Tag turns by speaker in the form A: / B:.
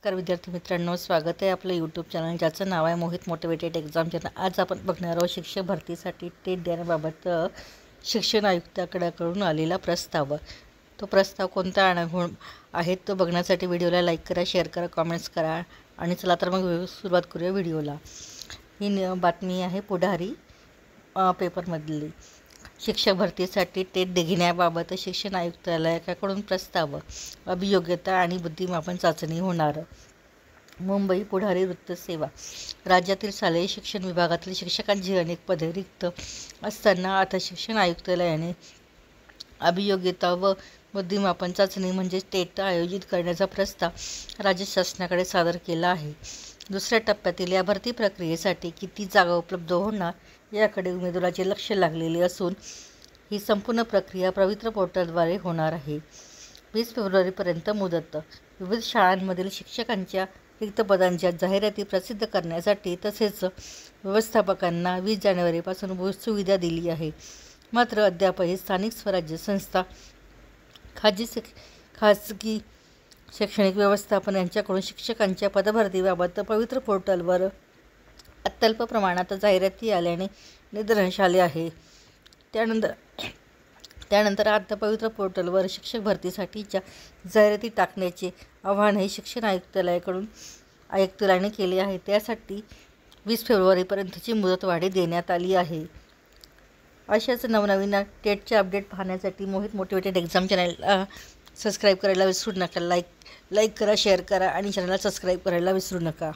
A: नमस्कार विद्यार्थी मित्रांनो, स्वागत आहे आपलं यूट्यूब चॅनल ज्याचं नाव आहे मोहित मोटिवेटेड एक्झाम चॅनल। आज आपण बघणार आहोत शिक्षक भरतीसाठी टेट देण्याबाबत शिक्षण आयुक्ताकडून आलेला प्रस्ताव। तो प्रस्ताव कोणता आहे तो बघण्यासाठी व्हिडिओला लाईक करा, शेअर करा, कमेंट्स करा आणि चला तर मग सुरुवात करूया व्हिडिओला। ही बातमी आहे पुढारी पेपरमधली। शिक्षक भरतीसाठी टेट घेण्याबाबत शिक्षण आयुक्तालयाकडून प्रस्ताव, अभियोग्यता आणि बुद्धिमापन चाचणी होणार। मुंबई पुढारी वृत्तसेवा। राज्यातील शालेय शिक्षण विभागातील शिक्षकांची अनेक पदे रिक्त असताना आता शिक्षण आयुक्तालयाने अभियोग्यता व बुद्धिमापन चाचणी म्हणजे टेट आयोजित करण्याचा प्रस्ताव राज्य शासनाकडे सादर केला आहे। दुसऱ्या टप्प्यातील या भरती प्रक्रियेसाठी किती जागा उपलब्ध होणार याकडे उमेदवाराचे लक्ष लागलेले असून ही संपूर्ण प्रक्रिया पवित्र पोर्टलद्वारे होणार आहे। 20 फेब्रुवारीपर्यंत मुदत। विविध शाळांमधील शिक्षकांच्या रिक्त पदांच्या जाहिराती प्रसिद्ध करण्यासाठी तसेच व्यवस्थापकांना 20 जानेवारीपासून सुविधा दिली आहे। मात्र अद्यापही स्थानिक स्वराज्य संस्था, खाजगी शैक्षणिक व्यवस्थापन यांच्याकडून शिक्षकांच्या पदभरतीबाबत पवित्र पोर्टलवर अत्यल्प प्रमाणात जाहिराती आल्याने निदर्शनास आले आहे। त्यानंतर आता पवित्र पोर्टलवर शिक्षक भरतीसाठीच्या जाहिराती टाकण्याचे आवाहनही शिक्षण आयुक्तालयाने केले आहे। त्यासाठी 20 फेब्रुवारीपर्यंतची मुदतवाढ देण्यात आली आहे। अशाच नवनवीन टेटचे अपडेट पाहण्यासाठी मोहित मोटिवेटेड एक्झाम चॅनलला सबस्क्राईब करायला विसरू नका। लाईक करा, शेअर करा आणि चॅनलला सबस्क्राईब करायला विसरू नका।